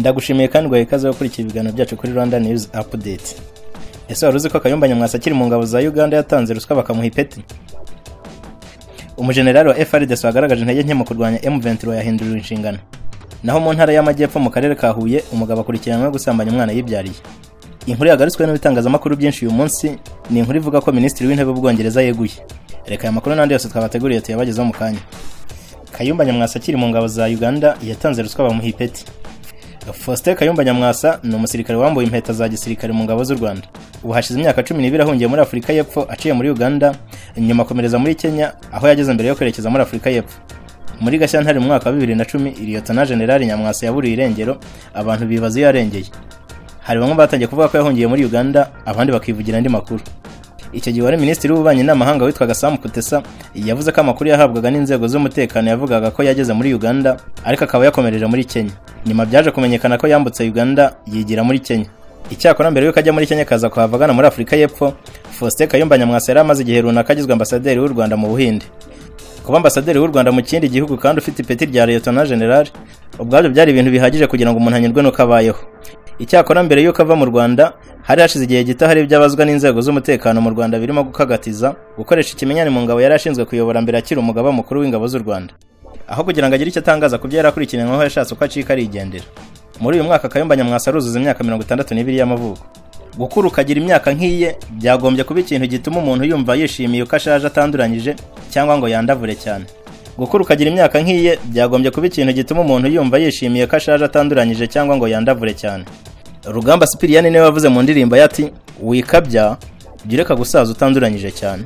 Ndagushimiye kandi ngo ikaze gukurikira ibiganiro byacu kuri Rwanda News Update. Ese wari uzi ko Kayumba Nyamwasa akiri mu ngabo za Uganda yatanze ruswa bakamuha ipeti? Umujenerali wa FARDC wagaragaje intege nke mu kurwanya M23 yahinduriwe inshingano. Naho mu ntara y'Amajyepfo mu karere ka Huye umugabo akurikiranwe gusambanya umwana yibyariye. Inkuru yagaritswe n'ibitangazamakuru byinshi uyu munsi ni inkuru ivuga ko Minisitiri w'Intebe w'Ubwongereza yeguye. Reka aya makuru n'andi yose twabateguriye tuyabagezaho mu kanya. Kayumba Nyamwasa akiri mu ngabo za Uganda yatanze ruswa bamuha ipeti. Faustin Kayumba Nyamwasa ni umusirikare wambuye impeta za gisirikare mu ngabo z'u Rwanda. Ubu hashize imyaka 12 ahungiye muri Afurika y'Epfo aciye muri Uganda, nyuma akomereza muri Kenya aho yageze mbere yo kwerekeza muri Afurika y'Epfo. Muri Gashyantare mu mwaka wa 2010 Lieutenant General Nyamwasa yaburiye irengero, abantu bibaza iyo yarengeye. Hari bamwe batangiye kuvuga ko yahungiye muri Uganda, abandi bakivugira andi makuru. Icyo gihe wari Minisitiri w'Ububanyi n'Amahanga witwaga Sam Kutesa yavuze ko amakuru yahabwaga n'inzego z'umutekano yavugaga ko yageze muri Uganda ariko akaba yakomereje muri Kenya. Nyuma byaje kumenyekana ko yambutse Uganda yigira muri Kenya. Icyakora mbere yuko ajya muri Kenya kaza kuhavugana muri Afurika y'Epfo, Faustin Kayumba Nyamwasa yari amaze igihe runaka agizwe ambasaderi w'u Rwanda mu Buhinde. Kuba ambasaderi w'u Rwanda mu kindi gihugu kandi ufite ipeti rya Lieutenant General, ubwabyo byari ibintu bihagije kugira ngo umuntu anyurwe nuko abayeho. Icyakora mbere yuko ava mu Rwanda hari hashize igihe gito hari ibyabazwa n'inzego z'umutekano mu Rwanda birimo gukagatiza gukoresha ikimenyane mu ngabo yari ashinzwe kuyobora mbere akiri umugaba mukuru w'ingabo z'u Rwanda. Aho kugira ngo agire icyo atangaza ku byo yarakurikiranyweho yashatse uko acika arigendera. Muri uyu mwaka Kayumba Nyamwasa aruzuza imyaka 62 y'amavuko. Gukura ukagira imyaka nk'iye byagombye kuba ikintu gituma umuntu yumva yishimiye uko ashaje atanduranyije cyangwa ngo yandavure cyane. Gukura ukagira imyaka nk'iye byagombye kuba ikintu gituma umuntu yumva yishimiye ko ashaje atanduranyije cyangwa ngo yandavure cyane. Rugamba Sipiriyani niwe wavuze mu ndirimbo yati wikabya gireka gusaza utanduranyije cyane.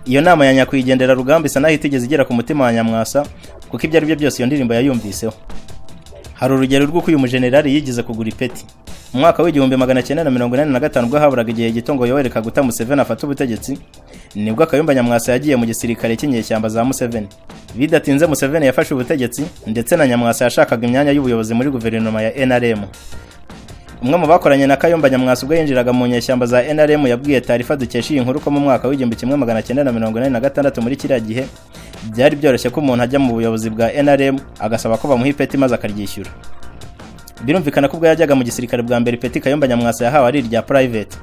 Iyo nama ya nyakwigendera Rugamba isa naho itigeze igera ku mutima wa Nyamwasa kuko ibyo ari byo byose iyo ndirimbo yayumviseho. Hari urugero rw'uko uyu mujenerali yigize kugura ipeti. Mu mwaka w'1985 ubwo haburaga igihe gito ngo Yoweri Kaguta Museveni afata ubutegetsi, nibwo Kayumba Nyamwasa yagiye mu gisirikare cy'inyeshyamba za Museveni. Bidatinze Museveni yafashe ubutegetsi ndetse na Nyamwasa yashakaga imyanya y'ubuyobozi muri guverinoma ya NRM. Umwe mu bakoranye na Kayumba Nyamwasa ubwo yinjiraga mu nyeshyamba za NRM yabwiye Tarifa dukesha iyi nkuru ko mu mwaka w'1986 muri kiriya gihe byari byoroshye ko umuntu ajya mu buyobozi bwa NRM agasaba ko bamuha ipeti maze akaryishyura. Birumvikana ko ubwo yajyaga mu gisirikare bwa mbere ipeti Kayumba Nyamwasa yahawe ari irya private.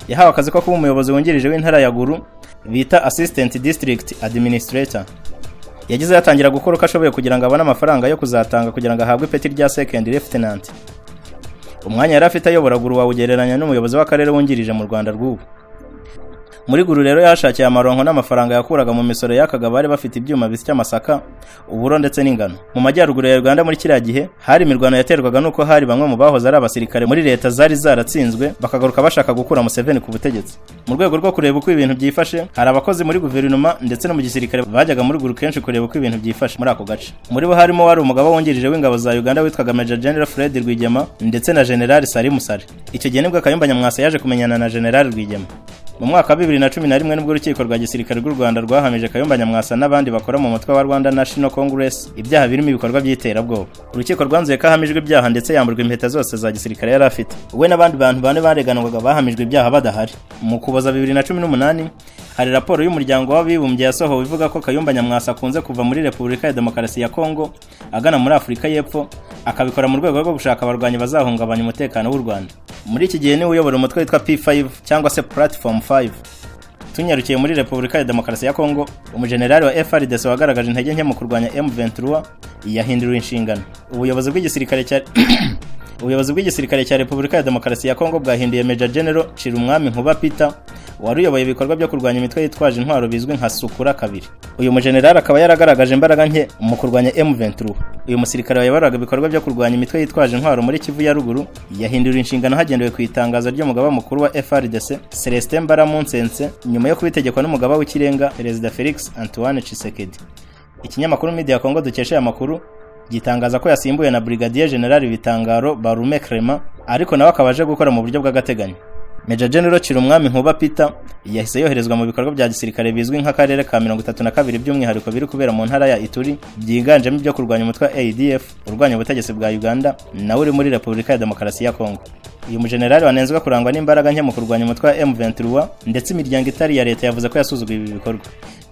Yahawe akazi ko kuba umuyobozi wungirije w'intara ya Gulu bita Assistant District Administrator. Yagize yatangira gukora uko ashoboye kugira ngo abone amafaranga yo kuzatanga kugira ngo ahabwe ipeti rya Second Lieutenant. Umwanya yari afite ayobora Gulu wawugereranya n'umuyobozi w'akarere wungirije mu Rwanda rw'ubu. Muri Gulu rero yashakiye amaronko n'amafaranga yakuraga mu misoro yakaga bari bafite ibyuma bisya amasaka, uburo ndetse n'ingano. Mu majyaruguru ya Uganda muri kiriya gihe hari imirwano yaterwaga nuko hari bamwe mu bahoze ari abasirikare muri leta zari zaratsinzwe bakagaruka bashaka gukura Museveni ku butegetsi. Mu rwego rwo kureba uko ibintu byifashe, hari abakozi muri guverinoma ndetse no mu gisirikare bajyaga muri Gulu kenshi kureba uko ibintu byifashe muri ako gace. Muri bo harimo wari umugaba wungirije w'ingabo za Uganda witwaga Major General Fred Rwigema ndetse na General Salim Musare. Icyo gihe nibwo Kayumba Nyamwasa yaje kumenyana na General Rwigema. Mu mwaka wa 2011 nibwo urukiko rwa gisirikare rw'u Rwanda rwahamije Kayumba Nyamwasa n'abandi bakora mu mutwe wa Rwanda National Congress ibyaha birimo ibikorwa by'iterabwoba. Urukiko rwanzuye ko ahamijwe ibyaha ndetse yamburwa impeta zose za gisirikare yari afite. We n'abandi bantu bane bareganwaga bahamijwe ibyaha badahari. Mu Kuboza 2018 hari raporo y'umuryango w'abibumbye yasohowe ivuga ko Kayumba Nyamwasa akunze kuva muri Repubulika ya Demokarasi ya Kongo agana muri Afurika y'Epfo akabikora mu rwego rwo gushaka abarwanyi bazahungabanya umutekano w'u Rwanda. Muri iki gihe ni uyobora umutwe witwa P5 cyangwa se Platform 5. Tunyarukiye muri Repubulika ya Demokarasi ya Kongo, umujenerali wa FARDC wagaragaje intege nke mu kurwanya M23 yahinduriwe inshingano. Ubuyobozi bw'igisirikare cya Repubulika ya Demokarasi ya Kongo bwahinduye Major General Chirumwami Nkuba Peter wari uyoboye ibikorwa byo kurwanya imitwe yitwaje intwaro bizwi nka Sukura kabiri. Uyu mujenerali akaba yaragaragaje imbaraga nke mu kurwanya M23. Uyu musirikare wayoboraga ibikorwa byo kurwanya imitwe yitwaje intwaro muri Kivu ya ruguru yahinduriwe inshingano hagendewe ku itangazo ry'umugaba mukuru wa FARDC Celestin Mbaramunsense nyuma yo kubitegekwa n'umugaba w'ikirenga Perezida Felix Antoine Tshisekedi. Ikinyamakuru Media Congo dukesha aya makuru gitangaza ko yasimbuye na Brigadier General Bitangaro Barume Clement ariko nawe akabaje gukora mu buryo bw'agateganyo. Major General Chirumwami Nkuba Peter yahise yoherezwa mu bikorwa bya gisirikare bizwi nk'akarere ka 32 by'umwihariko biri kubera mu ntara ya Ituri byiganjemo ibyo kurwanya umutwe wa ADF urwanya ubutegetsi bwa Uganda nawe uri muri Repubulika ya Demokarasi ya Kongo. Uyu mujenerali wanenzwe kurangwa n'imbaraga nke mu kurwanya umutwe wa M23 ndetse imiryango itari ya leta yavuze ko yasuzuguye ibi bikorwa.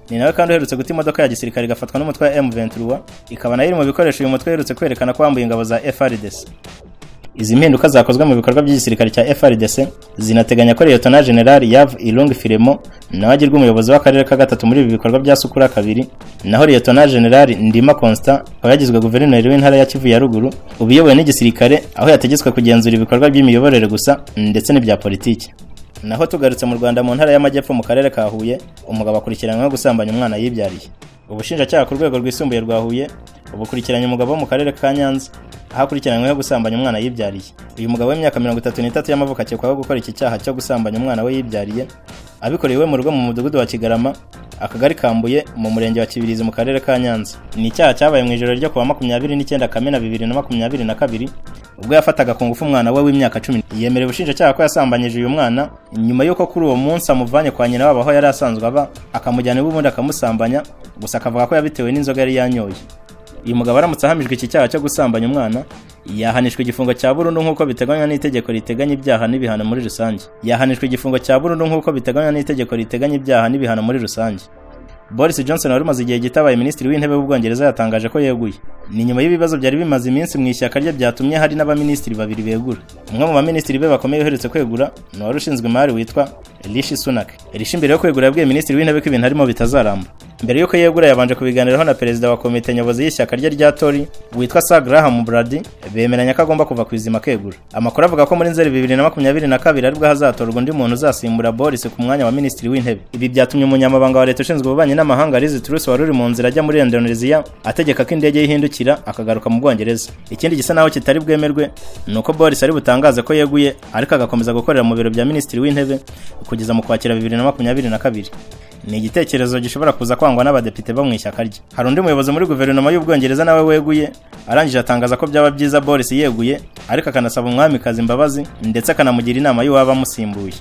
ni nawe kandi uherutse guta imodoka ya gisirikare igafatwa n'umutwe wa M23 ikaba nayo iri mu bikoresho uyu mutwe uherutse kwerekana ko wambuye ingabo za FARDC. Izi mpinduka zakozwe mu bikorwa by'igisirikare cya FARDC zinateganya ko Lieutenant General Yav Ilung Firemo nawe agirwa umuyobozi w'akarere ka gatatu muri ibi bikorwa bya Sukura kabiri, naho Lieutenant General Ndima Constant akaba yagizwe guverineri w'intara ya Kivu ya ruguru ubiyoboye n'igisirikare, aho yategetswe kugenzura ibikorwa by'imiyoborere gusa ndetse n'ibya politiki. Naho tugarutse mu Rwanda mu ntara y'Amajyepfo mu karere ka Huye, umugabo akurikiranyweho gusambanya umwana yibyariye. Ubushinjacyaha ku rwego rwisumbuye rwa Huye ubukurikiranye umugabo wo mu karere ka Nyanza aho akurikiranyweho gusambanya umwana yibyariye. Uyu mugabo w'imyaka 33 y'amavuko akekwaho gukora iki cyaha cyo gusambanya umwana we yibyariye abikorewe mu rugo mu mudugudu wa Kigarama, akagari Kambuye mu murenge wa Kibirizi mu karere ka Nyanza. Ni icyaha cyabaye mu ijoro ryo kuwa 29 Kamena 2022 ubwo yafataga ku ngufu umwana we w'imyaka 10. Yemerewe ubushinjacyaha ko yasambanyije uyu mwana nyuma y'uko kuri uwo munsi amuvanye kwa nyina wabo aho yari asanzwe aba akamujyana ibubundi akamusambanya, gusa akavuga ko yabitewe n'inzoga yari yanyoye. Uyu mugabo aramutse ahamijwe iki cyaha cyo gusambanya umwana yahanishwa igifungo cya burundu nk'uko biteganywa n'itegeko riteganya ibyaha n'ibihano muri rusange. Boris Johnson wari umaze igihe gitabaye minisitiri w'intebe w'Ubwongereza yatangaje ko yeguye. Ni nyuma y'ibibazo byari bimaze iminsi mu ishyaka rye byatumye hari n'abaminisitiri babiri begura. Umwe mu baminisitiri be bakomeye uherutse kwegura ni wari ushinzwe imari witwa Rishi Sunak. Rishi mbere yo kwegura yabwiye minisitiri w'intebe ko ibintu harimo bitazaramba. Mbere yuko yegura yabanje kubiganiraho na perezida wa komite nyobozi y'ishyaka rye rya Tory witwa Sir Graham Brady, bemeranya ko agomba kuva ku izima kegura. Amakuru avuga ko muri Nzeri 2022 aribwo hazatorwa undi muntu uzasimbura Boris ku mwanya wa minisitiri w'intebe. Ibi byatumye umunyamabanga wa leta ushinzwe ububanyi n'amahanga Liz Truss wari uri mu nzira ajya muri Indonesia ategeka ko indege yihindukira akagaruka mu Bwongereza. Ikindi gisa naho kitari bwemerwe nuko Boris ari butangaze ko yeguye ariko agakomeza gukorera mu biro bya minisitiri w'intebe kugeza mu Kwakira 2022. Ni igitekerezo gishobora kuza kwangwa n'abadepite bo mu ishyaka rye. Hari undi muyobozi muri guverinoma y'Ubwongereza nawe weguye arangije atangaza ko byaba byiza Boris yeguye ariko akanasaba umwamikazi imbabazi ndetse akanamugira inama y'uwaba amusimbuye.